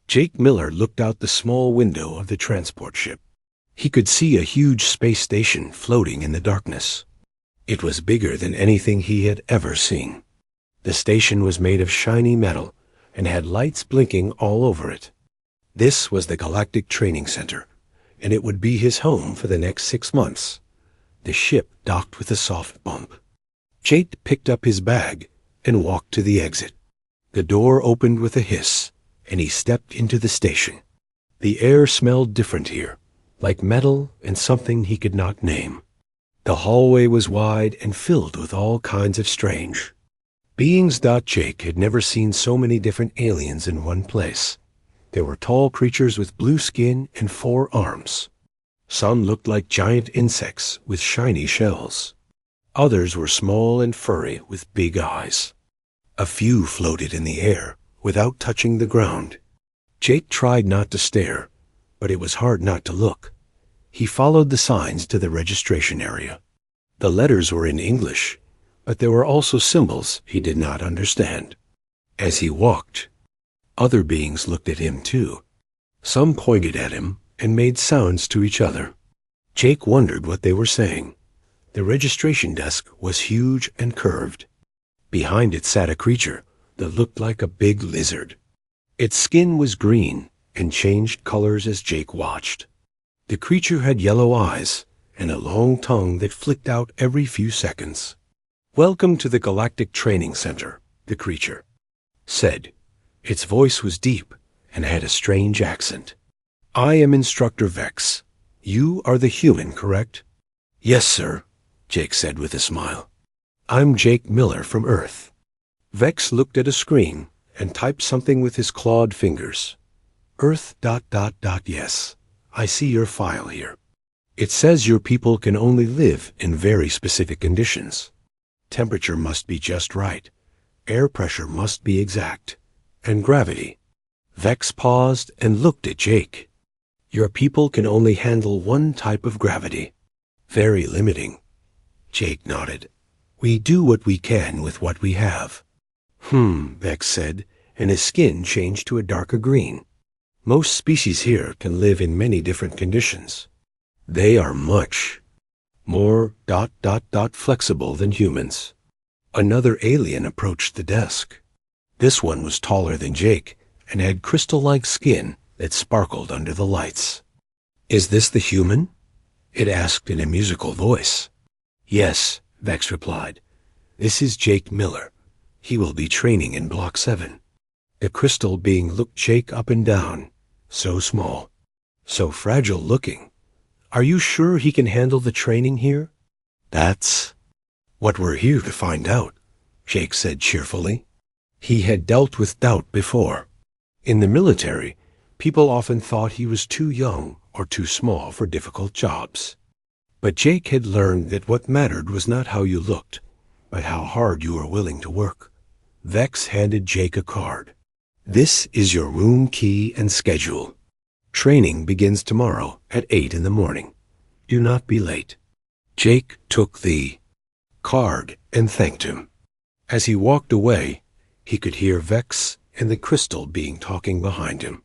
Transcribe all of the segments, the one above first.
Jake Miller looked out the small window of the transport ship. He could see a huge space station floating in the darkness. It was bigger than anything he had ever seen. The station was made of shiny metal and had lights blinking all over it. This was the Galactic Training Center, and it would be his home for the next 6 months. The ship docked with a soft bump. Jake picked up his bag and walked to the exit. The door opened with a hiss, and he stepped into the station. The air smelled different here, like metal and something he could not name. The hallway was wide and filled with all kinds of strange beings. Jake had never seen so many different aliens in one place. There were tall creatures with blue skin and 4 arms. Some looked like giant insects with shiny shells. Others were small and furry with big eyes. A few floated in the air without touching the ground. Jake tried not to stare, but it was hard not to look. He followed the signs to the registration area. The letters were in English, but there were also symbols he did not understand. As he walked, other beings looked at him too. Some pointed at him and made sounds to each other. Jake wondered what they were saying. The registration desk was huge and curved. Behind it sat a creature that looked like a big lizard. Its skin was green and changed colors as Jake watched. The creature had yellow eyes and a long tongue that flicked out every few seconds. "Welcome to the Galactic Training Center," the creature said. Its voice was deep and had a strange accent. "I am Instructor Vex. You are the human, correct?" "Yes, sir," Jake said with a smile. "I'm Jake Miller from Earth." Vex looked at a screen and typed something with his clawed fingers. "Earth ... yes. I see your file here. It says your people can only live in very specific conditions. Temperature must be just right. Air pressure must be exact. And gravity." Vex paused and looked at Jake. "Your people can only handle one type of gravity. Very limiting." Jake nodded. "We do what we can with what we have." Vex said, and his skin changed to a darker green. "Most species here can live in many different conditions. They are much more ... flexible than humans." Another alien approached the desk. This one was taller than Jake and had crystal-like skin that sparkled under the lights. "Is this the human?" it asked in a musical voice. "Yes," Vex replied. "This is Jake Miller. He will be training in Block 7. The crystal being looked Jake up and down. So small, so fragile looking. "Are you sure he can handle the training here?" "That's what we're here to find out," Jake said cheerfully. He had dealt with doubt before. In the military, people often thought he was too young or too small for difficult jobs. But Jake had learned that what mattered was not how you looked, but how hard you were willing to work. Vex handed Jake a card. "This is your room key and schedule. Training begins tomorrow at 8 in the morning. Do not be late." Jake took the card and thanked him. As he walked away, he could hear Vex and the crystal being talking behind him.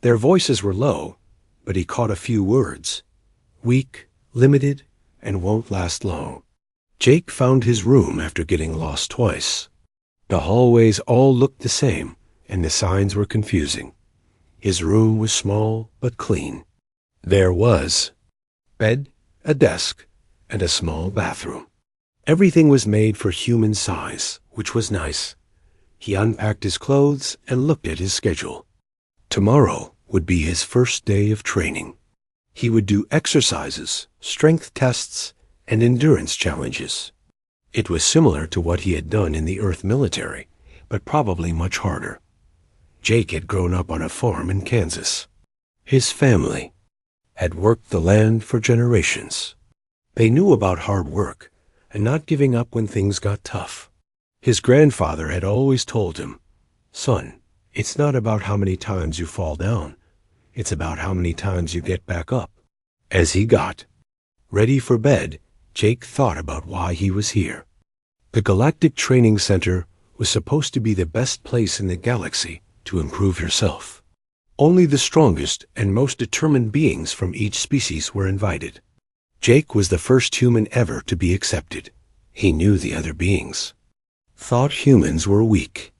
Their voices were low, but he caught a few words. Weak, limited, and won't last long. Jake found his room after getting lost twice. The hallways all looked the same, and the signs were confusing. His room was small but clean. There was bed, a desk, and a small bathroom. Everything was made for human size, which was nice. He unpacked his clothes and looked at his schedule. Tomorrow would be his first day of training. He would do exercises, strength tests, and endurance challenges. It was similar to what he had done in the Earth military, but probably much harder. Jake had grown up on a farm in Kansas. His family had worked the land for generations. They knew about hard work and not giving up when things got tough. His grandfather had always told him, "Son, it's not about how many times you fall down. It's about how many times you get back up." As he got ready for bed, Jake thought about why he was here. The Galactic Training Center was supposed to be the best place in the galaxy to improve yourself. Only the strongest and most determined beings from each species were invited. Jake was the first human ever to be accepted. He knew the other beings thought humans were weak.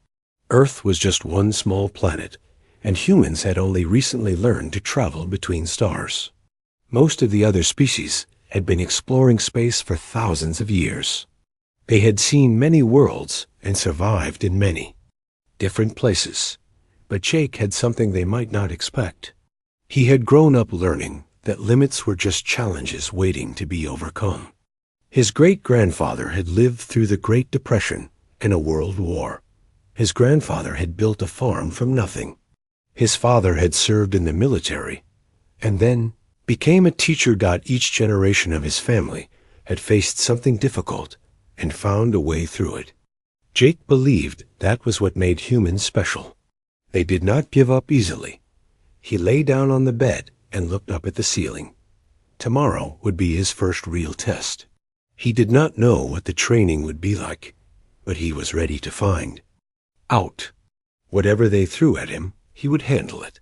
Earth was just one small planet, and humans had only recently learned to travel between stars. Most of the other species had been exploring space for thousands of years. They had seen many worlds and survived in many different places. But Jake had something they might not expect. He had grown up learning that limits were just challenges waiting to be overcome. His great-grandfather had lived through the Great Depression and a world war. His grandfather had built a farm from nothing. His father had served in the military and then became a teacher. Each generation of his family had faced something difficult and found a way through it. Jake believed that was what made humans special. They did not give up easily. He lay down on the bed and looked up at the ceiling. Tomorrow would be his first real test. He did not know what the training would be like, but he was ready to find out. Whatever they threw at him, he would handle it.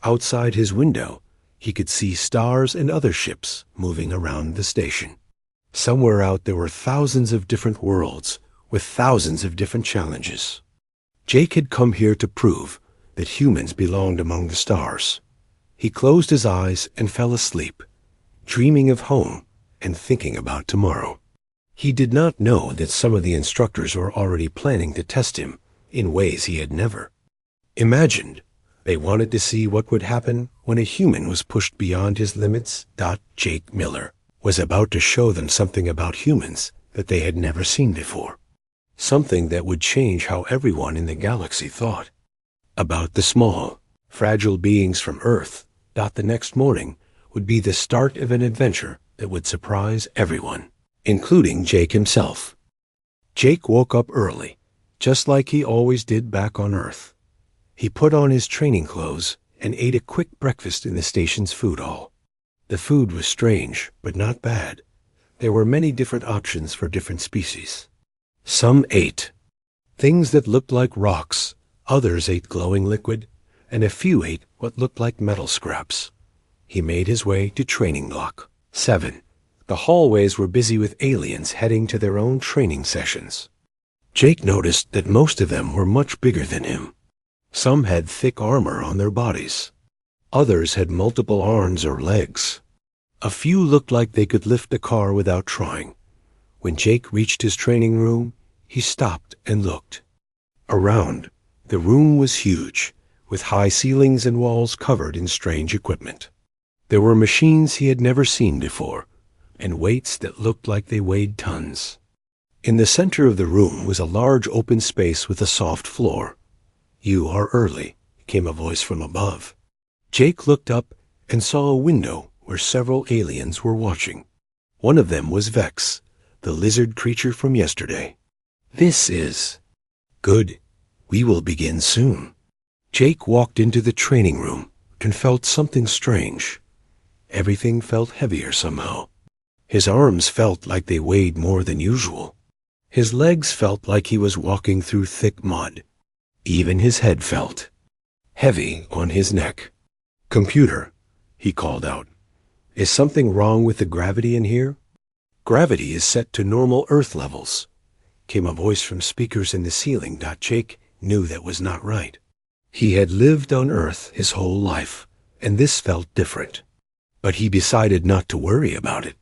Outside his window, he could see stars and other ships moving around the station. Somewhere out there were thousands of different worlds with thousands of different challenges. Jake had come here to prove that humans belonged among the stars. He closed his eyes and fell asleep, dreaming of home and thinking about tomorrow. He did not know that some of the instructors were already planning to test him in ways he had never imagined. They wanted to see what would happen when a human was pushed beyond his limits. Jake Miller was about to show them something about humans that they had never seen before. Something that would change how everyone in the galaxy thought about the small, fragile beings from Earth. The next morning would be the start of an adventure that would surprise everyone, including Jake himself. Jake woke up early, just like he always did back on Earth. He put on his training clothes and ate a quick breakfast in the station's food hall. The food was strange, but not bad. There were many different options for different species. Some ate things that looked like rocks, others ate glowing liquid, and a few ate what looked like metal scraps. He made his way to Training Block 7. The hallways were busy with aliens heading to their own training sessions. Jake noticed that most of them were much bigger than him. Some had thick armor on their bodies. Others had multiple arms or legs. A few looked like they could lift a car without trying. When Jake reached his training room, he stopped and looked. Around, the room was huge, with high ceilings and walls covered in strange equipment. There were machines he had never seen before, and weights that looked like they weighed tons. In the center of the room was a large open space with a soft floor. "You are early," came a voice from above. Jake looked up and saw a window where several aliens were watching. One of them was Vex, the lizard creature from yesterday. "This is good. We will begin soon." Jake walked into the training room and felt something strange. Everything felt heavier somehow. His arms felt like they weighed more than usual. His legs felt like he was walking through thick mud. Even his head felt heavy on his neck. "Computer," he called out. "Is something wrong with the gravity in here?" "Gravity is set to normal Earth levels," came a voice from speakers in the ceiling. Jake knew that was not right. He had lived on Earth his whole life, and this felt different. But he decided not to worry about it.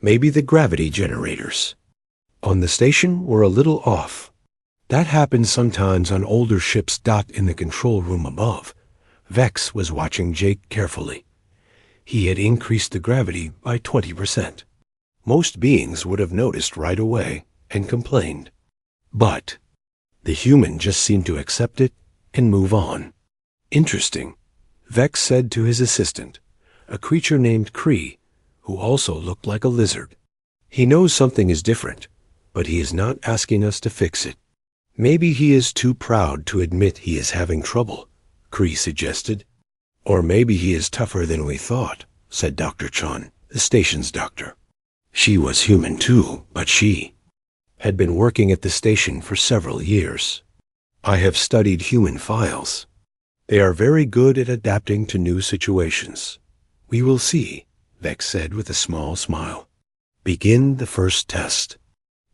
Maybe the gravity generators on the station were a little off. That happened sometimes on older ships. In the control room above, Vex was watching Jake carefully. He had increased the gravity by 20%. Most beings would have noticed right away and complained. But the human just seemed to accept it and move on. "Interesting," Vex said to his assistant, a creature named Kree, who also looked like a lizard. "He knows something is different, but he is not asking us to fix it." "Maybe he is too proud to admit he is having trouble," Kree suggested. "Or maybe he is tougher than we thought," said Dr. Chun, the station's doctor. She was human too, but she had been working at the station for several years. "I have studied human files. They are very good at adapting to new situations. We will see, Vex said with a small smile. Begin the first test.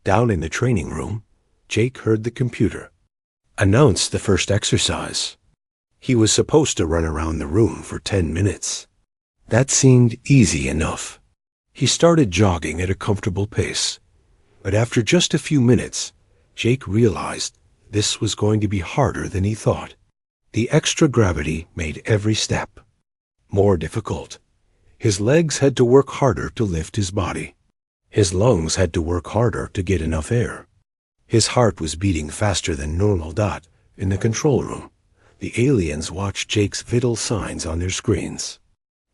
Down in the training room, Jake heard the computer announce the first exercise. He was supposed to run around the room for 10 minutes. That seemed easy enough. He started jogging at a comfortable pace. But after just a few minutes, Jake realized this was going to be harder than he thought. The extra gravity made every step more difficult. His legs had to work harder to lift his body. His lungs had to work harder to get enough air. His heart was beating faster than normal. In the control room, the aliens watched Jake's vital signs on their screens.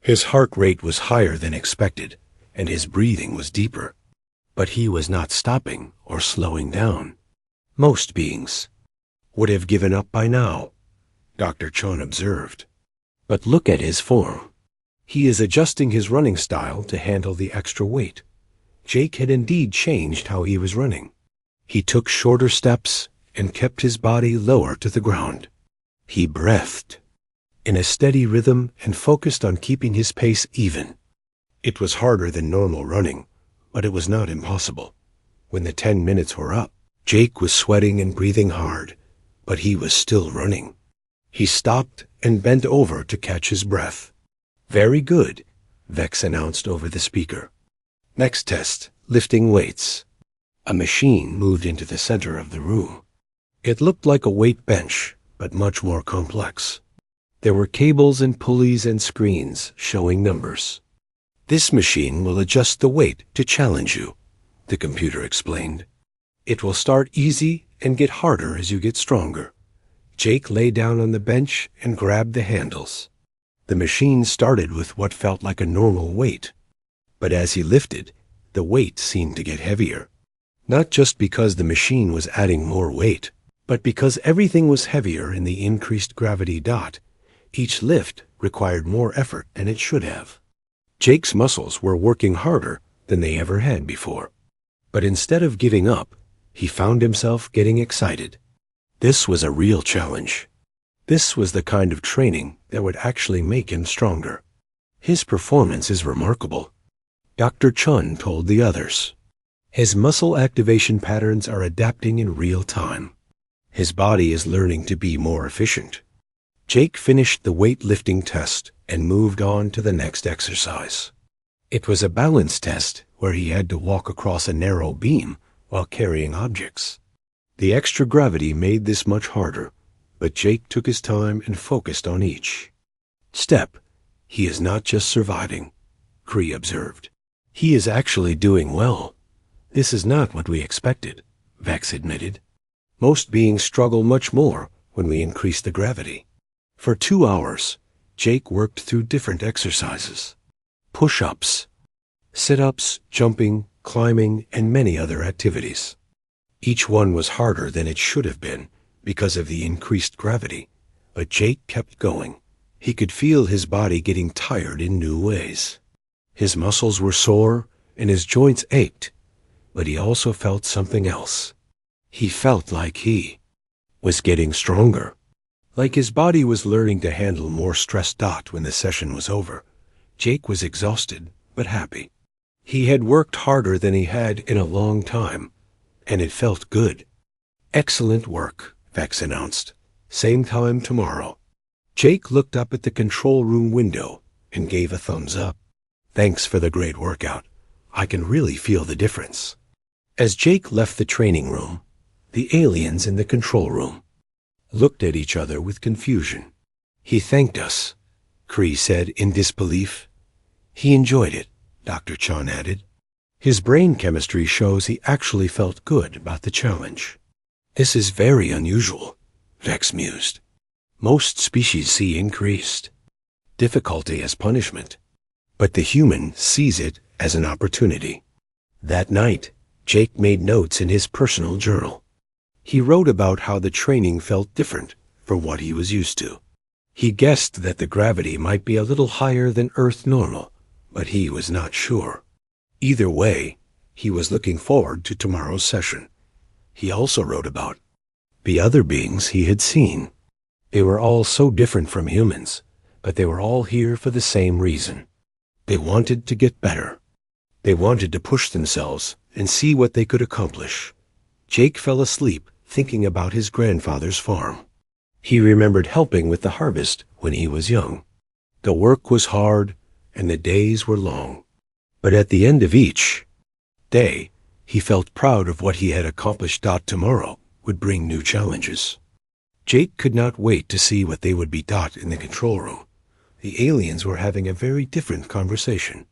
His heart rate was higher than expected, and his breathing was deeper. But he was not stopping or slowing down. Most beings would have given up by now, Dr. Chun observed. But look at his form. He is adjusting his running style to handle the extra weight. Jake had indeed changed how he was running. He took shorter steps and kept his body lower to the ground. He breathed in a steady rhythm and focused on keeping his pace even. It was harder than normal running, but it was not impossible. When the 10 minutes were up, Jake was sweating and breathing hard, but he was still running. He stopped and bent over to catch his breath. Very good, Vex announced over the speaker. Next test, lifting weights. A machine moved into the center of the room. It looked like a weight bench, but much more complex. There were cables and pulleys and screens showing numbers. This machine will adjust the weight to challenge you, the computer explained. It will start easy and get harder as you get stronger. Jake lay down on the bench and grabbed the handles. The machine started with what felt like a normal weight. But as he lifted, the weight seemed to get heavier. Not just because the machine was adding more weight, but because everything was heavier in the increased gravity. Each lift required more effort than it should have. Jake's muscles were working harder than they ever had before. But instead of giving up, he found himself getting excited. This was a real challenge. This was the kind of training that would actually make him stronger. His performance is remarkable, Dr. Chun told the others. His muscle activation patterns are adapting in real time. His body is learning to be more efficient. Jake finished the weightlifting test and moved on to the next exercise. It was a balance test where he had to walk across a narrow beam while carrying objects. The extra gravity made this much harder, but Jake took his time and focused on each step. He is not just surviving, Cree observed. He is actually doing well. This is not what we expected, Vex admitted. Most beings struggle much more when we increase the gravity. For 2 hours, Jake worked through different exercises. Push-ups, sit-ups, jumping, climbing, and many other activities. Each one was harder than it should have been because of the increased gravity, but Jake kept going. He could feel his body getting tired in new ways. His muscles were sore and his joints ached, but he also felt something else. He felt like he was getting stronger, like his body was learning to handle more stress. When the session was over, Jake was exhausted but happy. He had worked harder than he had in a long time, and it felt good. Excellent work, Vex announced. Same time tomorrow. Jake looked up at the control room window and gave a thumbs up. Thanks for the great workout. I can really feel the difference. As Jake left the training room, the aliens in the control room looked at each other with confusion. He thanked us, Cree said in disbelief. He enjoyed it, Dr. Chun added. His brain chemistry shows he actually felt good about the challenge. This is very unusual, Vex mused. Most species see increased difficulty as punishment, but the human sees it as an opportunity. That night, Jake made notes in his personal journal. He wrote about how the training felt different from what he was used to. He guessed that the gravity might be a little higher than Earth normal, but he was not sure. Either way, he was looking forward to tomorrow's session. He also wrote about the other beings he had seen. They were all so different from humans, but they were all here for the same reason. They wanted to get better. They wanted to push themselves and see what they could accomplish. Jake fell asleep thinking about his grandfather's farm. He remembered helping with the harvest when he was young. The work was hard and the days were long. But at the end of each day, he felt proud of what he had accomplished. Tomorrow would bring new challenges. Jake could not wait to see what they would be. In the control room, the aliens were having a very different conversation.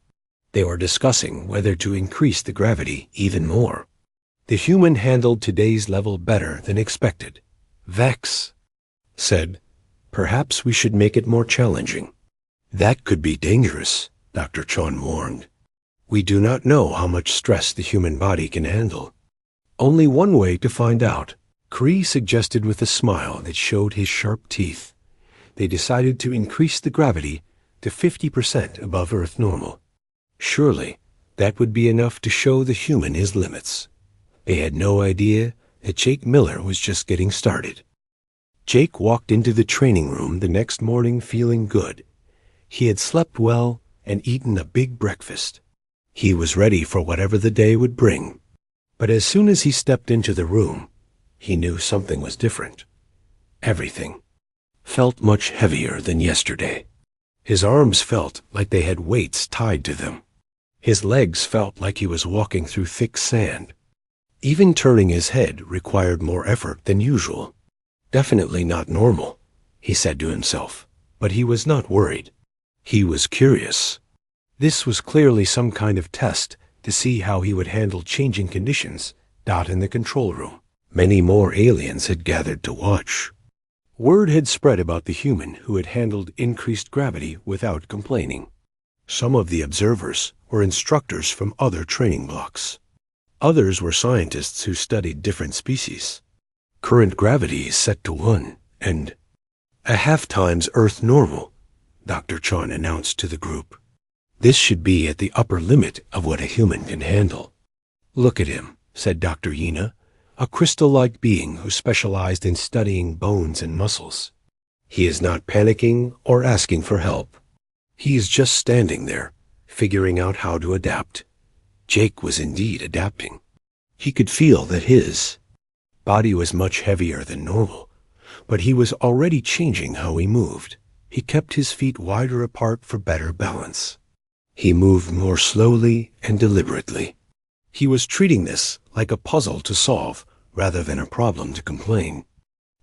They were discussing whether to increase the gravity even more. The human handled today's level better than expected. Vex said, "Perhaps we should make it more challenging." "That could be dangerous," Dr. Chon warned. "We do not know how much stress the human body can handle." "Only one way to find out," Kree suggested with a smile that showed his sharp teeth. They decided to increase the gravity to 50% above Earth normal. Surely, that would be enough to show the human his limits. They had no idea that Jake Miller was just getting started. Jake walked into the training room the next morning feeling good. He had slept well and eaten a big breakfast. He was ready for whatever the day would bring. But as soon as he stepped into the room, he knew something was different. Everything felt much heavier than yesterday. His arms felt like they had weights tied to them. His legs felt like he was walking through thick sand. Even turning his head required more effort than usual. Definitely not normal, he said to himself, but he was not worried. He was curious. This was clearly some kind of test to see how he would handle changing conditions. In the control room, many more aliens had gathered to watch. Word had spread about the human who had handled increased gravity without complaining. Some of the observers were instructors from other training blocks. Others were scientists who studied different species. Current gravity is set to 1 and a half times Earth normal, Dr. Chon announced to the group. This should be at the upper limit of what a human can handle. "Look at him," said Dr. Yina, a crystal-like being who specialized in studying bones and muscles. "He is not panicking or asking for help. He is just standing there, figuring out how to adapt." Jake was indeed adapting. He could feel that his body was much heavier than normal, but he was already changing how he moved. He kept his feet wider apart for better balance. He moved more slowly and deliberately. He was treating this like a puzzle to solve rather than a problem to complain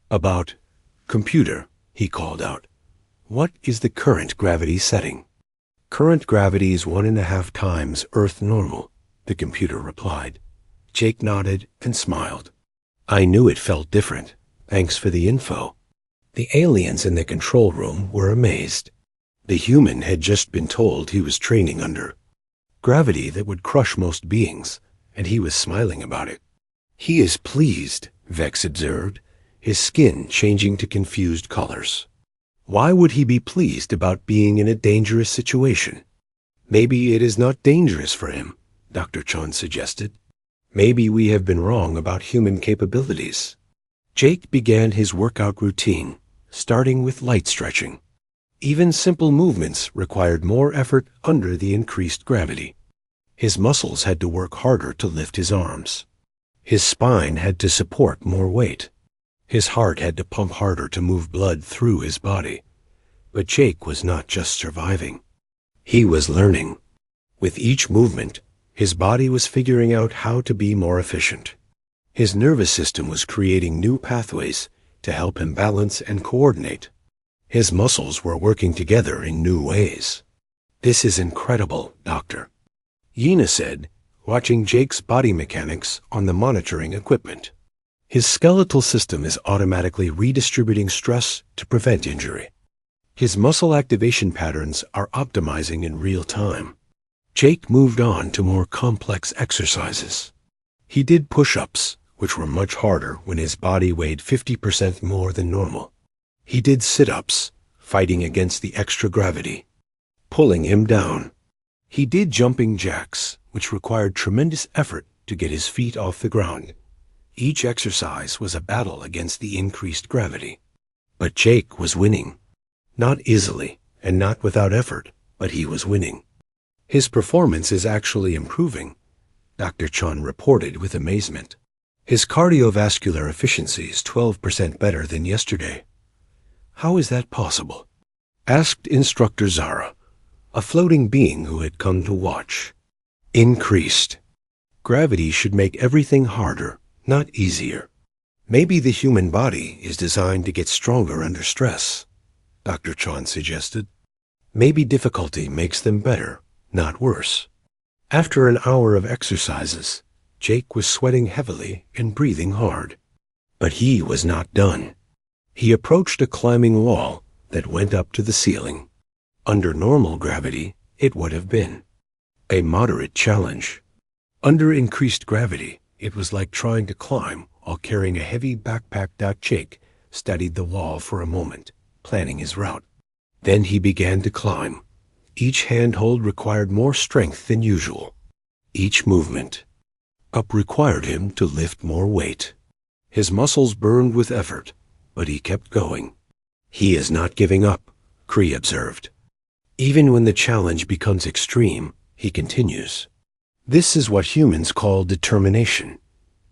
about. "Computer," he called out, "what is the current gravity setting?" "Current gravity is 1.5 times Earth normal," the computer replied. Jake nodded and smiled. "I knew it felt different. Thanks for the info." The aliens in the control room were amazed. The human had just been told he was training under gravity that would crush most beings, and he was smiling about it. "He is pleased," Vex observed, his skin changing to confused colors. "Why would he be pleased about being in a dangerous situation?" "Maybe it is not dangerous for him," Dr. Chon suggested. "Maybe we have been wrong about human capabilities." Jake began his workout routine, starting with light stretching. Even simple movements required more effort under the increased gravity. His muscles had to work harder to lift his arms. His spine had to support more weight. His heart had to pump harder to move blood through his body. But Jake was not just surviving. He was learning. With each movement, his body was figuring out how to be more efficient. His nervous system was creating new pathways to help him balance and coordinate. His muscles were working together in new ways. "This is incredible, Doctor," Yina said, watching Jake's body mechanics on the monitoring equipment. His skeletal system is automatically redistributing stress to prevent injury. His muscle activation patterns are optimizing in real time. Jake moved on to more complex exercises. He did push-ups, which were much harder when his body weighed 50% more than normal. He did sit-ups, fighting against the extra gravity, pulling him down. He did jumping jacks, which required tremendous effort to get his feet off the ground. Each exercise was a battle against the increased gravity. But Jake was winning. Not easily, and not without effort, but he was winning. His performance is actually improving, Dr. Chun reported with amazement. His cardiovascular efficiency is 12% better than yesterday. How is that possible? Asked Instructor Zara, a floating being who had come to watch. Increased. Gravity should make everything harder, not easier. Maybe the human body is designed to get stronger under stress, Dr. Chun suggested. Maybe difficulty makes them better, not worse. After an hour of exercises, Jake was sweating heavily and breathing hard. But he was not done. He approached a climbing wall that went up to the ceiling. Under normal gravity, it would have been a moderate challenge. Under increased gravity, it was like trying to climb while carrying a heavy backpack. Jake studied the wall for a moment, planning his route. Then he began to climb. Each handhold required more strength than usual. Each movement up required him to lift more weight. His muscles burned with effort, but he kept going. He is not giving up, Cree observed. Even when the challenge becomes extreme, he continues. This is what humans call determination,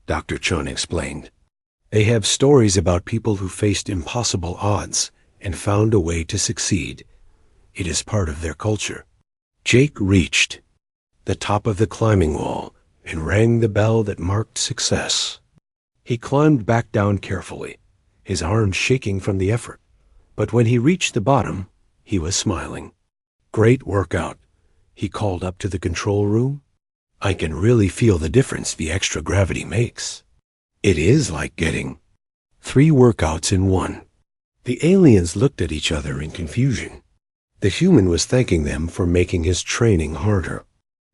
Dr. Chun explained. They have stories about people who faced impossible odds and found a way to succeed. It is part of their culture. Jake reached the top of the climbing wall and rang the bell that marked success. He climbed back down carefully, his arms shaking from the effort. But when he reached the bottom, he was smiling. Great workout, he called up to the control room. I can really feel the difference the extra gravity makes. It is like getting 3 workouts in one. The aliens looked at each other in confusion. The human was thanking them for making his training harder.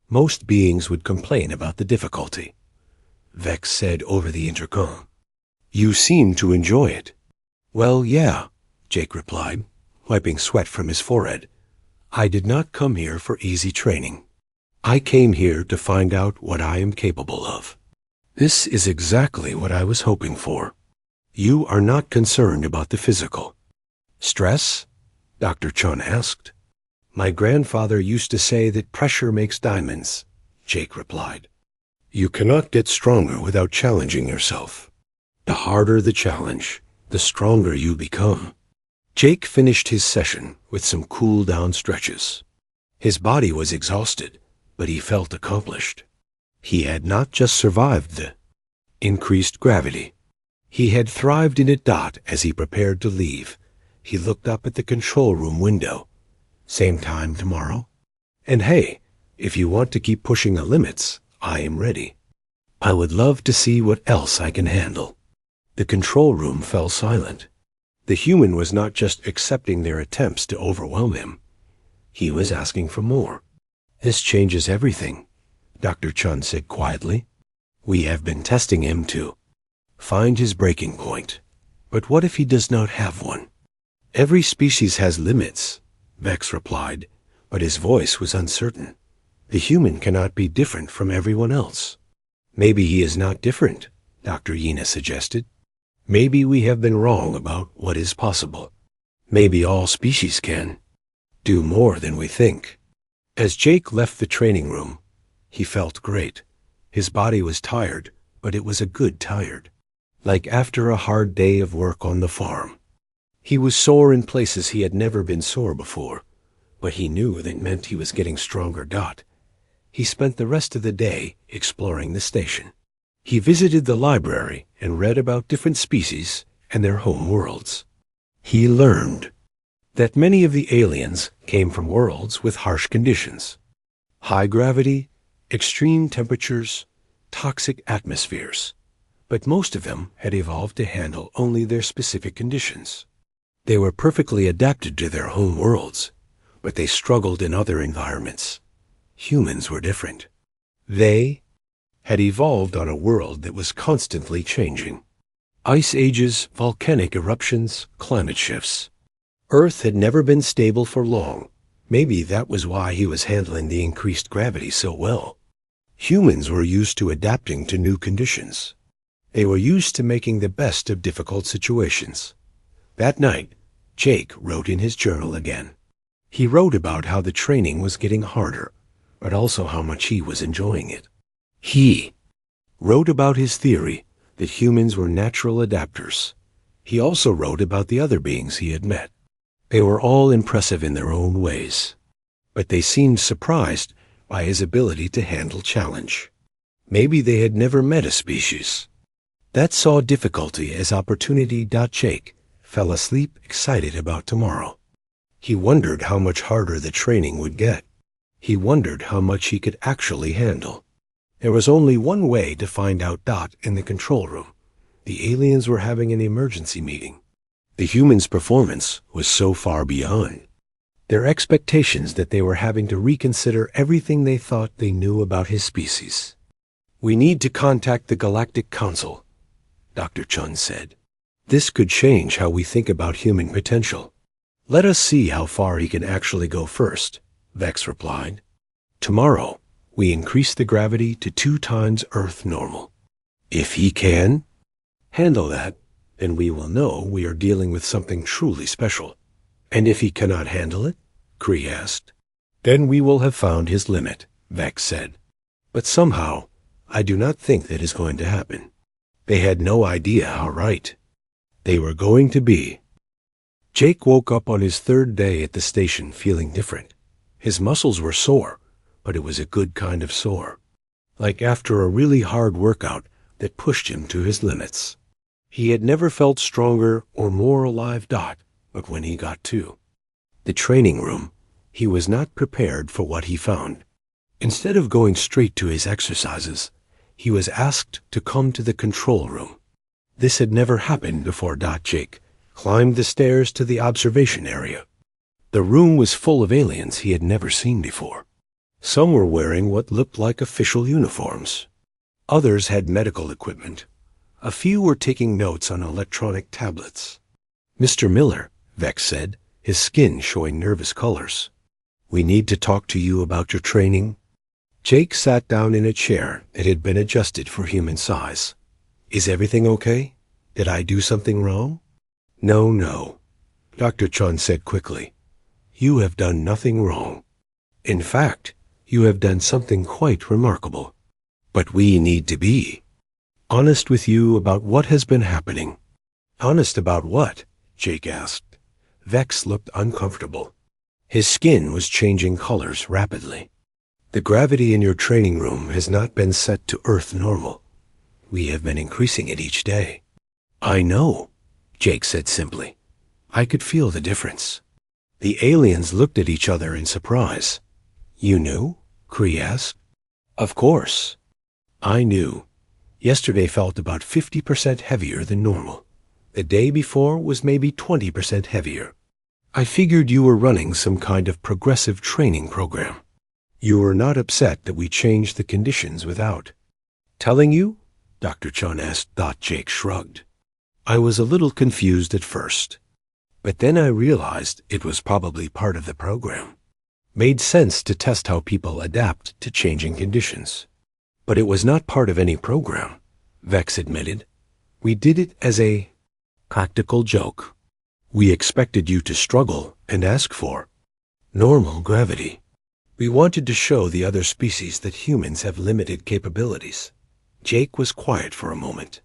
Most beings would complain about the difficulty. Vex said over the intercom. You seem to enjoy it. Well, yeah, Jake replied, wiping sweat from his forehead. I did not come here for easy training. I came here to find out what I am capable of. This is exactly what I was hoping for. You are not concerned about the physical. Stress? Dr. Chun asked. My grandfather used to say that pressure makes diamonds, Jake replied. You cannot get stronger without challenging yourself. The harder the challenge, the stronger you become. Jake finished his session with some cool-down stretches. His body was exhausted, but he felt accomplished. He had not just survived the increased gravity. He had thrived in it. As he prepared to leave, he looked up at the control room window. Same time tomorrow? And hey, if you want to keep pushing the limits, I am ready. I would love to see what else I can handle. The control room fell silent. The human was not just accepting their attempts to overwhelm him. He was asking for more. This changes everything, Dr. Chun said quietly. We have been testing him to find his breaking point. But what if he does not have one? Every species has limits, Vex replied, but his voice was uncertain. The human cannot be different from everyone else. Maybe he is not different, Dr. Yina suggested. Maybe we have been wrong about what is possible. Maybe all species can do more than we think. As Jake left the training room, he felt great. His body was tired, but it was a good tired. Like after a hard day of work on the farm. He was sore in places he had never been sore before, but he knew that meant he was getting stronger. He spent the rest of the day exploring the station. He visited the library and read about different species and their home worlds. He learned that many of the aliens came from worlds with harsh conditions. High gravity, extreme temperatures, toxic atmospheres. But most of them had evolved to handle only their specific conditions. They were perfectly adapted to their home worlds, but they struggled in other environments. Humans were different. They had evolved on a world that was constantly changing. Ice ages, volcanic eruptions, climate shifts. Earth had never been stable for long. Maybe that was why he was handling the increased gravity so well. Humans were used to adapting to new conditions. They were used to making the best of difficult situations. That night, Jake wrote in his journal again. He wrote about how the training was getting harder, but also how much he was enjoying it. He wrote about his theory that humans were natural adapters. He also wrote about the other beings he had met. They were all impressive in their own ways, but they seemed surprised by his ability to handle challenge. Maybe they had never met a species that saw difficulty as opportunity. Jake fell asleep excited about tomorrow. He wondered how much harder the training would get. He wondered how much he could actually handle. There was only one way to find out. In the control room, the aliens were having an emergency meeting. The humans' performance was so far beyond their expectations that they were having to reconsider everything they thought they knew about his species. "We need to contact the Galactic Council," Dr. Chun said. "This could change how we think about human potential." "Let us see how far he can actually go first," Vex replied. "Tomorrow, we increase the gravity to 2 times Earth normal. If he can handle that, then we will know we are dealing with something truly special." "And if he cannot handle it?" Kree asked. "Then we will have found his limit," Vex said. "But somehow, I do not think that is going to happen." They had no idea how right they were going to be. Jake woke up on his 3rd day at the station feeling different. His muscles were sore, but it was a good kind of sore, like after a really hard workout that pushed him to his limits. He had never felt stronger or more alive. But when he got to the training room, he was not prepared for what he found. Instead of going straight to his exercises, he was asked to come to the control room. This had never happened before. Jake climbed the stairs to the observation area. The room was full of aliens he had never seen before. Some were wearing what looked like official uniforms. Others had medical equipment. A few were taking notes on electronic tablets. "Mr. Miller," Vex said, his skin showing nervous colors, "we need to talk to you about your training." Jake sat down in a chair that had been adjusted for human size. "Is everything okay? Did I do something wrong?" No, Dr. Chun said quickly. "You have done nothing wrong. In fact, you have done something quite remarkable. But we need to be honest with you about what has been happening." "Honest about what?" Jake asked. Vex looked uncomfortable. His skin was changing colors rapidly. "The gravity in your training room has not been set to Earth normal. We have been increasing it each day." "I know," Jake said simply. "I could feel the difference." The aliens looked at each other in surprise. "You knew?" Kree asked. "Of course. I knew. Yesterday felt about 50% heavier than normal. The day before was maybe 20% heavier. I figured you were running some kind of progressive training program. You were not upset that we changed the conditions without telling you?" Dr. Chun asked. Jake shrugged. "I was a little confused at first, but then I realized it was probably part of the program. Made sense to test how people adapt to changing conditions. But it was not part of any program," Vex admitted. "We did it as a practical joke. We expected you to struggle and ask for normal gravity. We wanted to show the other species that humans have limited capabilities." Jake was quiet for a moment.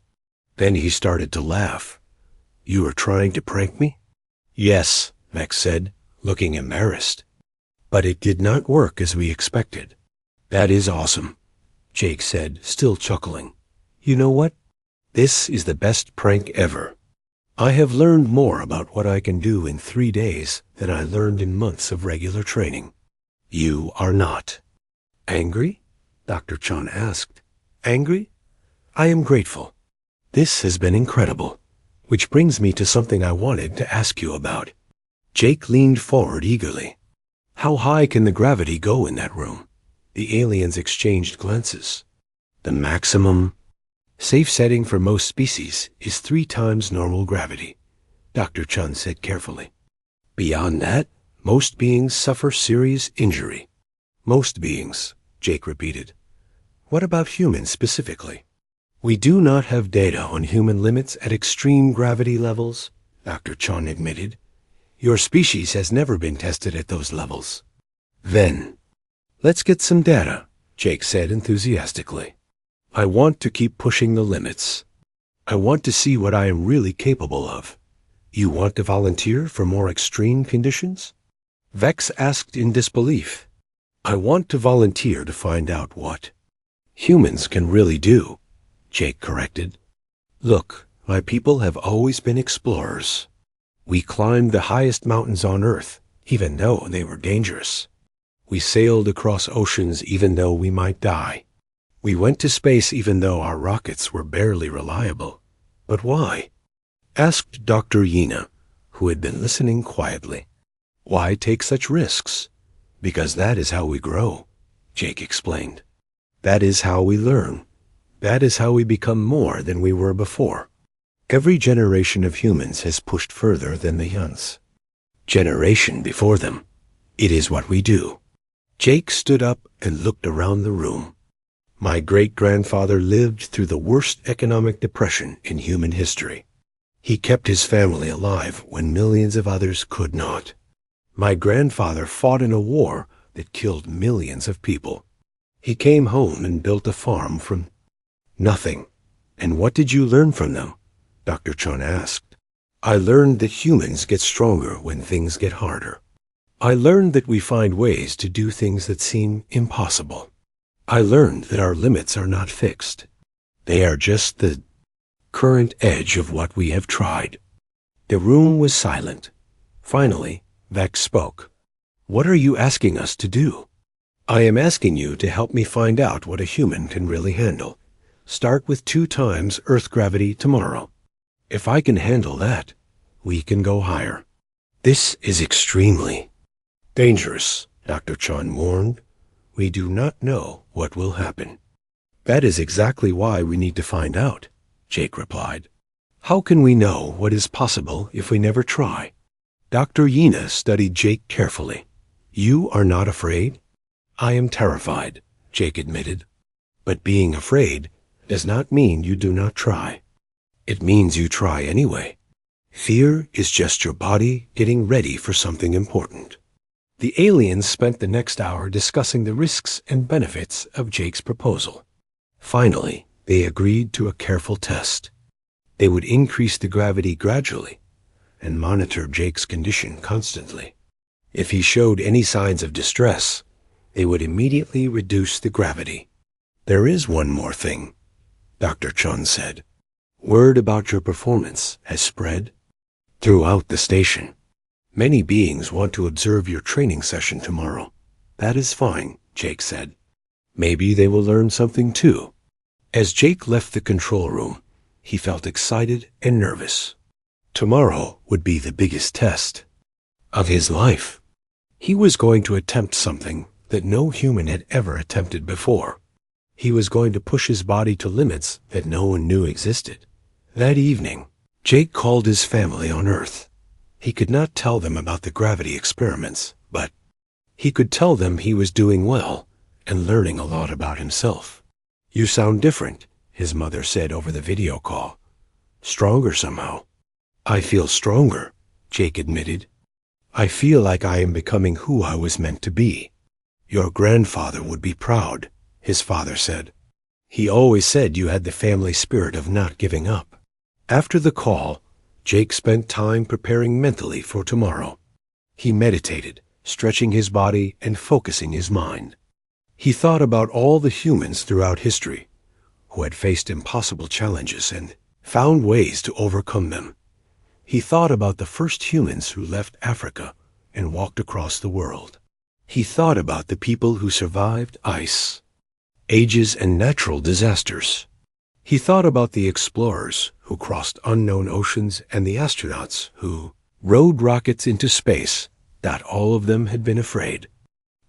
Then he started to laugh. "You are trying to prank me?" "Yes," Vex said, looking embarrassed. "But it did not work as we expected." "That is awesome," Jake said, still chuckling. "You know what? This is the best prank ever. I have learned more about what I can do in 3 days than I learned in months of regular training." "You are not angry?" Dr. Chun asked. "Angry? I am grateful. This has been incredible. Which brings me to something I wanted to ask you about." Jake leaned forward eagerly. "How high can the gravity go in that room?" The aliens exchanged glances. "The maximum safe setting for most species is 3 times normal gravity," Dr. Chun said carefully. "Beyond that, most beings suffer serious injury." "Most beings," Jake repeated. "What about humans specifically?" "We do not have data on human limits at extreme gravity levels," Dr. Chon admitted. Your species has never been tested at those levels. Then, let's get some data, Jake said enthusiastically. I want to keep pushing the limits. I want to see what I am really capable of. You want to volunteer for more extreme conditions? Vex asked in disbelief. I want to volunteer to find out what humans can really do, Jake corrected. Look, my people have always been explorers. We climbed the highest mountains on Earth, even though they were dangerous. We sailed across oceans even though we might die. We went to space even though our rockets were barely reliable. But why? Asked Dr. Yina, who had been listening quietly. Why take such risks? Because that is how we grow, Jake explained. That is how we learn. That is how we become more than we were before. Every generation of humans has pushed further than the Yuns. Generation before them. It is what we do. Jake stood up and looked around the room. My great-grandfather lived through the worst economic depression in human history. He kept his family alive when millions of others could not. My grandfather fought in a war that killed millions of people. He came home and built a farm from nothing. And what did you learn from them? Dr. Chun asked. I learned that humans get stronger when things get harder. I learned that we find ways to do things that seem impossible. I learned that our limits are not fixed. They are just the current edge of what we have tried. The room was silent. Finally, Vex spoke. What are you asking us to do? I am asking you to help me find out what a human can really handle. Start with 2 times Earth gravity tomorrow. If I can handle that, we can go higher. This is extremely dangerous, Dr. Chun warned. We do not know what will happen. That is exactly why we need to find out, Jake replied. How can we know what is possible if we never try? Dr. Yina studied Jake carefully. You are not afraid? I am terrified, Jake admitted. But being afraid does not mean you do not try. It means you try anyway. Fear is just your body getting ready for something important. The aliens spent the next hour discussing the risks and benefits of Jake's proposal. Finally, they agreed to a careful test. They would increase the gravity gradually and monitor Jake's condition constantly. If he showed any signs of distress, they would immediately reduce the gravity. There is one more thing, Dr. Chun said. Word about your performance has spread throughout the station. Many beings want to observe your training session tomorrow. That is fine, Jake said. Maybe they will learn something too. As Jake left the control room, he felt excited and nervous. Tomorrow would be the biggest test of his life. He was going to attempt something that no human had ever attempted before. He was going to push his body to limits that no one knew existed. That evening, Jake called his family on Earth. He could not tell them about the gravity experiments, but he could tell them he was doing well and learning a lot about himself. You sound different, his mother said over the video call. Stronger somehow. I feel stronger, Jake admitted. I feel like I am becoming who I was meant to be. Your grandfather would be proud, his father said. He always said you had the family spirit of not giving up. After the call, Jake spent time preparing mentally for tomorrow. He meditated, stretching his body and focusing his mind. He thought about all the humans throughout history who had faced impossible challenges and found ways to overcome them. He thought about the first humans who left Africa and walked across the world. He thought about the people who survived ice, ages, and natural disasters. He thought about the explorers who crossed unknown oceans and the astronauts who rode rockets into space. Not all of them had been afraid.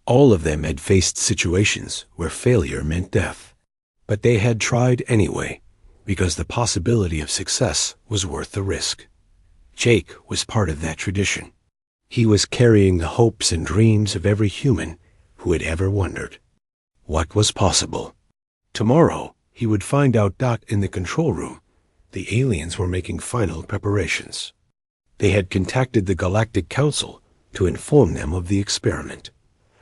All of them had faced situations where failure meant death. But they had tried anyway, because the possibility of success was worth the risk. Jake was part of that tradition. He was carrying the hopes and dreams of every human who had ever wondered what was possible. Tomorrow, he would find out. In the control room, the aliens were making final preparations. They had contacted the Galactic Council to inform them of the experiment.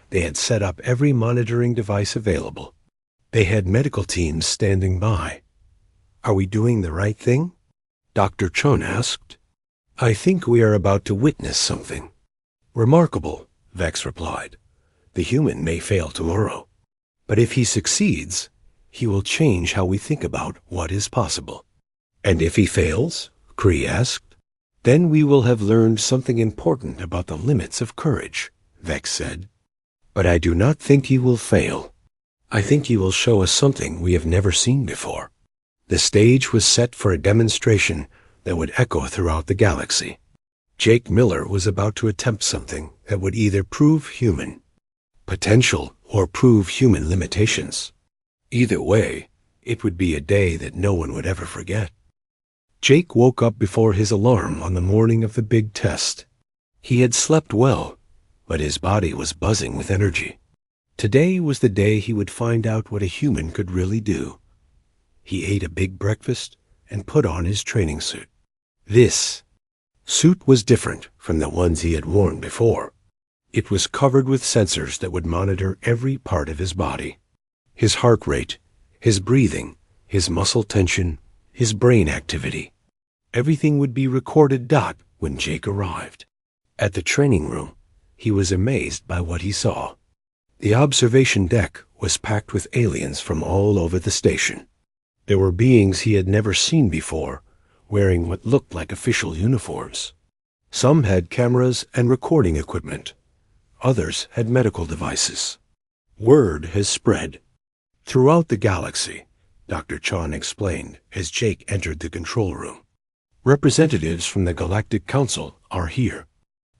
They had set up every monitoring device available. They had medical teams standing by. "Are we doing the right thing?" Dr. Chun asked. "I think we are about to witness something." "Remarkable," Vex replied. "The human may fail tomorrow, but if he succeeds, he will change how we think about what is possible." "And if he fails?" Kree asked. "Then we will have learned something important about the limits of courage," Vex said. "But I do not think he will fail. I think he will show us something we have never seen before." The stage was set for a demonstration that would echo throughout the galaxy. Jake Miller was about to attempt something that would either prove human potential or prove human limitations. Either way, it would be a day that no one would ever forget. Jake woke up before his alarm on the morning of the big test. He had slept well, but his body was buzzing with energy. Today was the day he would find out what a human could really do. He ate a big breakfast and put on his training suit. This suit was different from the ones he had worn before. It was covered with sensors that would monitor every part of his body. His heart rate, his breathing, his muscle tension, his brain activity. Everything would be recorded when Jake arrived. At the training room, he was amazed by what he saw. The observation deck was packed with aliens from all over the station. There were beings he had never seen before, wearing what looked like official uniforms. Some had cameras and recording equipment. Others had medical devices. Word has spread throughout the galaxy, Dr. Chon explained as Jake entered the control room. Representatives from the Galactic Council are here.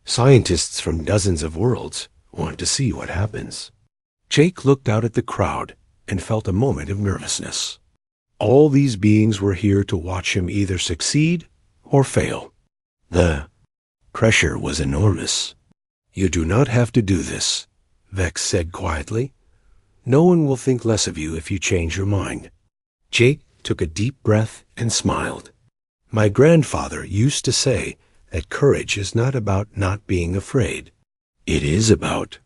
Scientists from dozens of worlds want to see what happens. Jake looked out at the crowd and felt a moment of nervousness. All these beings were here to watch him either succeed or fail. The pressure was enormous. "You do not have to do this," Vex said quietly. "No one will think less of you if you change your mind." Jake took a deep breath and smiled. "My grandfather used to say that courage is not about not being afraid. It is about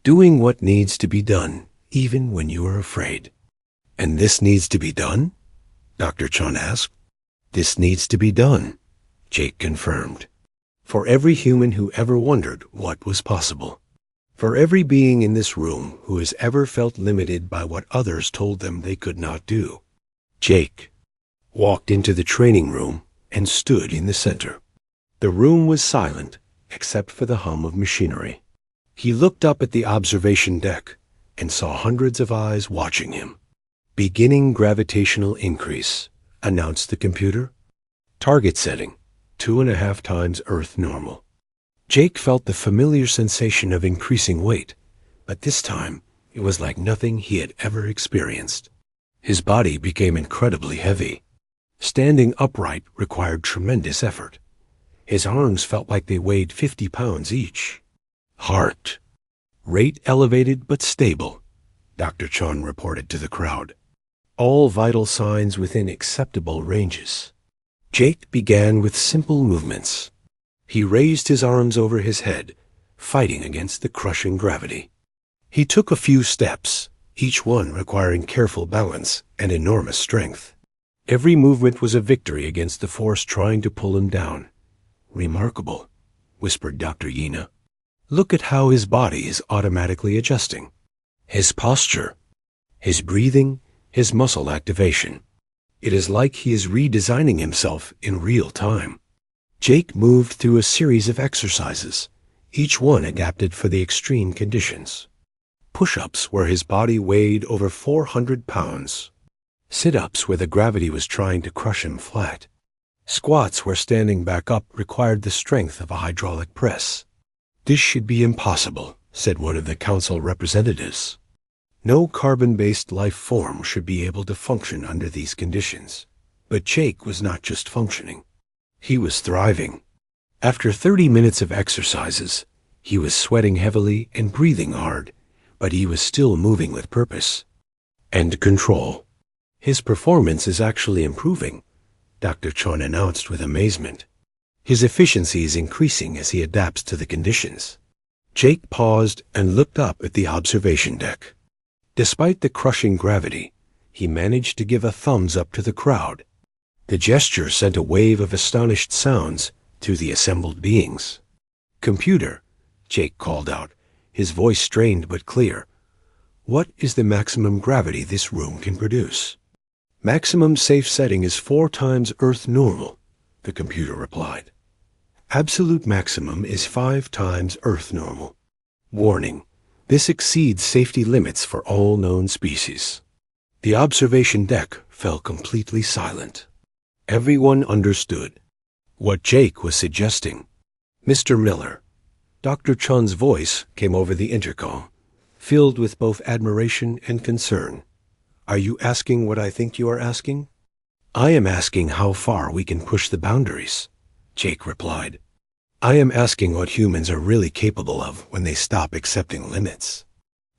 doing what needs to be done, even when you are afraid." "And this needs to be done?" Dr. Chun asked. "This needs to be done," Jake confirmed. "For every human who ever wondered what was possible. For every being in this room who has ever felt limited by what others told them they could not do." Jake walked into the training room and stood in the center. The room was silent except for the hum of machinery. He looked up at the observation deck and saw hundreds of eyes watching him. "Beginning gravitational increase," announced the computer. "Target setting, 2.5 times Earth normal." Jake felt the familiar sensation of increasing weight, but this time it was like nothing he had ever experienced. His body became incredibly heavy. Standing upright required tremendous effort. His arms felt like they weighed 50 pounds each. Heart rate elevated but stable, Dr. Chun reported to the crowd. All vital signs within acceptable ranges. Jake began with simple movements. He raised his arms over his head, fighting against the crushing gravity. He took a few steps, each one requiring careful balance and enormous strength. Every movement was a victory against the force trying to pull him down. "Remarkable," whispered Dr. Yina. "Look at how his body is automatically adjusting. His posture, his breathing, his muscle activation. It is like he is redesigning himself in real time." Jake moved through a series of exercises, each one adapted for the extreme conditions. Push-ups where his body weighed over 400 pounds. Sit-ups where the gravity was trying to crush him flat. Squats where standing back up required the strength of a hydraulic press. "This should be impossible," said one of the council representatives. "No carbon-based life form should be able to function under these conditions." But Jake was not just functioning. He was thriving. After 30 minutes of exercises, he was sweating heavily and breathing hard, but he was still moving with purpose and control. "His performance is actually improving," Dr. Chun announced with amazement. His efficiency is increasing as he adapts to the conditions. Jake paused and looked up at the observation deck. Despite the crushing gravity, he managed to give a thumbs up to the crowd. The gesture sent a wave of astonished sounds to the assembled beings. "Computer," Jake called out, his voice strained but clear. "What is the maximum gravity this room can produce?" "Maximum safe setting is 4 times Earth normal," the computer replied. "Absolute maximum is 5 times Earth normal. Warning, this exceeds safety limits for all known species." The observation deck fell completely silent. Everyone understood what Jake was suggesting. "Mr. Miller," Dr. Chun's voice came over the intercom, filled with both admiration and concern. "Are you asking what I think you are asking?" "I am asking how far we can push the boundaries," Jake replied. "I am asking what humans are really capable of when they stop accepting limits."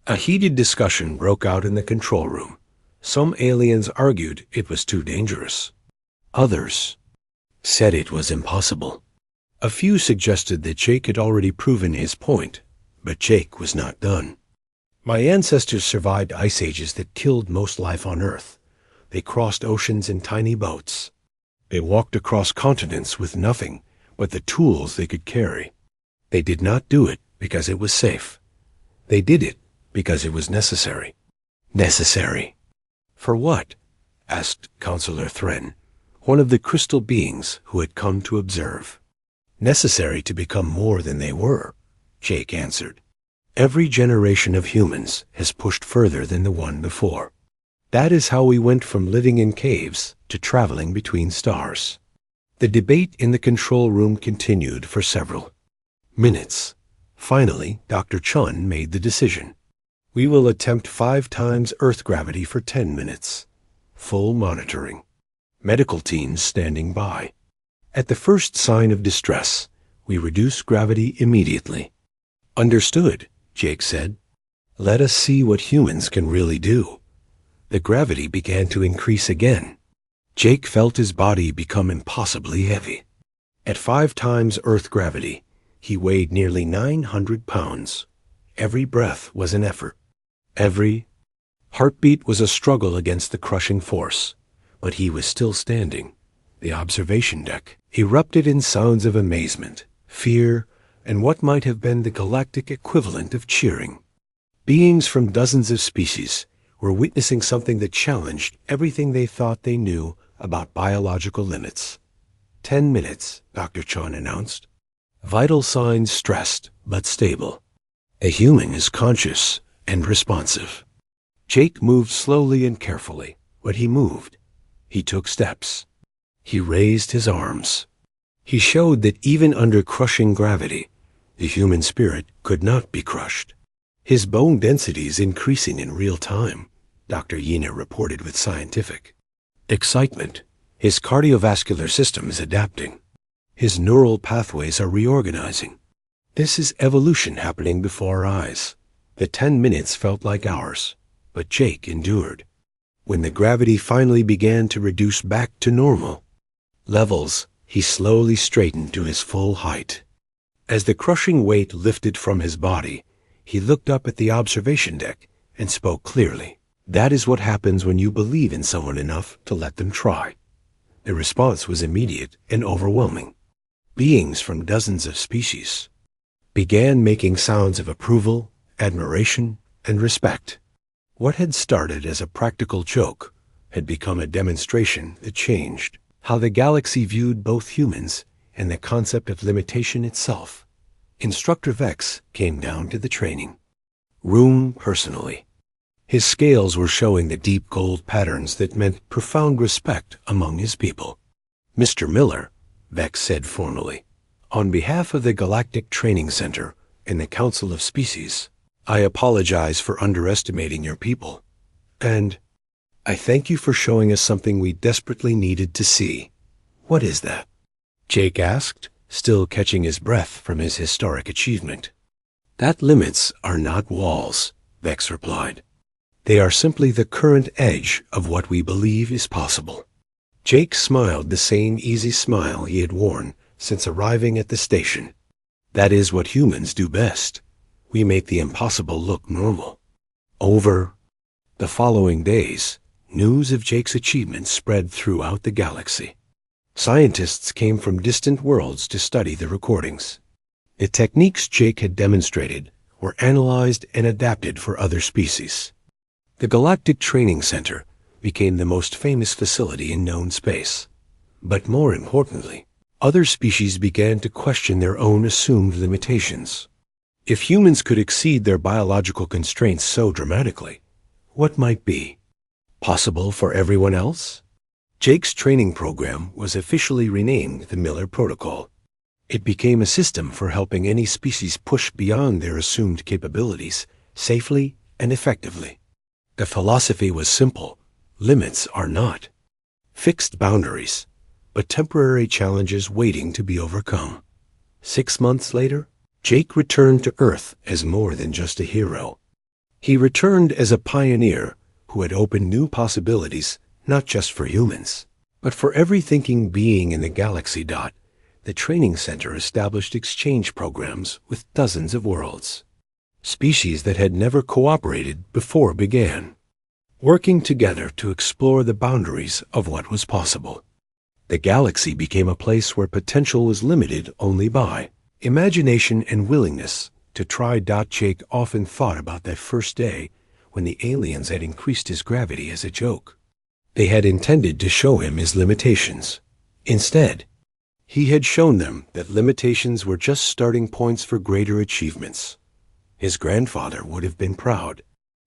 A heated discussion broke out in the control room. Some aliens argued it was too dangerous. Others said it was impossible. A few suggested that Jake had already proven his point, but Jake was not done. "My ancestors survived ice ages that killed most life on Earth. They crossed oceans in tiny boats. They walked across continents with nothing but the tools they could carry. They did not do it because it was safe. They did it because it was necessary." "Necessary? For what?" asked Counselor Thren, one of the crystal beings who had come to observe. "Necessary to become more than they were," Jake answered. "Every generation of humans has pushed further than the one before. That is how we went from living in caves to traveling between stars." The debate in the control room continued for several minutes. Finally, Dr. Chun made the decision. "We will attempt 5 times Earth gravity for 10 minutes. Full monitoring. Medical teams standing by. At the first sign of distress, we reduce gravity immediately." "Understood," Jake said. "Let us see what humans can really do." The gravity began to increase again. Jake felt his body become impossibly heavy. At 5 times Earth gravity, he weighed nearly 900 pounds. Every breath was an effort. Every heartbeat was a struggle against the crushing force. But he was still standing. The observation deck erupted in sounds of amazement, fear, and what might have been the galactic equivalent of cheering. Beings from dozens of species were witnessing something that challenged everything they thought they knew about biological limits. 10 minutes, Dr. Chun announced. Vital signs stressed but stable. A human is conscious and responsive. Jake moved slowly and carefully, but he moved. He took steps. He raised his arms. He showed that even under crushing gravity, the human spirit could not be crushed. "His bone density is increasing in real time," Dr. Yina reported with scientific excitement. "His cardiovascular system is adapting. His neural pathways are reorganizing. This is evolution happening before our eyes." The 10 minutes felt like hours, but Jake endured. When the gravity finally began to reduce back to normal levels, he slowly straightened to his full height. As the crushing weight lifted from his body, he looked up at the observation deck and spoke clearly. "That is what happens when you believe in someone enough to let them try." The response was immediate and overwhelming. Beings from dozens of species began making sounds of approval, admiration, and respect. What had started as a practical joke had become a demonstration that changed how the galaxy viewed both humans and the concept of limitation itself. Instructor Vex came down to the training room personally. His scales were showing the deep gold patterns that meant profound respect among his people. "Mr. Miller," Vex said formally, "on behalf of the Galactic Training Center and the Council of Species, I apologize for underestimating your people, and I thank you for showing us something we desperately needed to see." "What is that?" Jake asked, still catching his breath from his historic achievement. "That limits are not walls," Vex replied. "They are simply the current edge of what we believe is possible." Jake smiled the same easy smile he had worn since arriving at the station. That is what humans do best. We make the impossible look normal. Over the following days, news of Jake's achievements spread throughout the galaxy. Scientists came from distant worlds to study the recordings. The techniques Jake had demonstrated were analyzed and adapted for other species. The Galactic Training Center became the most famous facility in known space. But more importantly, other species began to question their own assumed limitations. If humans could exceed their biological constraints so dramatically, what might be possible for everyone else? Jake's training program was officially renamed the Miller Protocol. It became a system for helping any species push beyond their assumed capabilities safely and effectively. The philosophy was simple: limits are not fixed boundaries, but temporary challenges waiting to be overcome. 6 months later, Jake returned to Earth as more than just a hero. He returned as a pioneer who had opened new possibilities not just for humans, but for every thinking being in the galaxy. The training center established exchange programs with dozens of worlds. Species that had never cooperated before began, working together to explore the boundaries of what was possible. The galaxy became a place where potential was limited only by imagination and willingness to try. Jake often thought about that first day when the aliens had increased his gravity as a joke. They had intended to show him his limitations. Instead, he had shown them that limitations were just starting points for greater achievements. His grandfather would have been proud.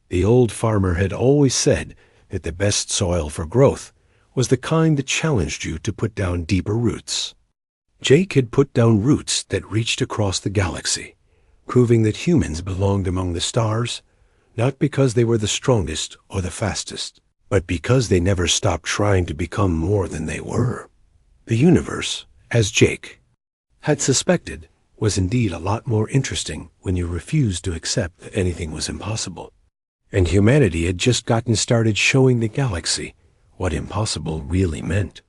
The old farmer had always said that the best soil for growth was the kind that challenged you to put down deeper roots. Jake had put down roots that reached across the galaxy, proving that humans belonged among the stars, not because they were the strongest or the fastest, but because they never stopped trying to become more than they were. The universe, as Jake had suspected, was indeed a lot more interesting when you refused to accept that anything was impossible. And humanity had just gotten started showing the galaxy what impossible really meant.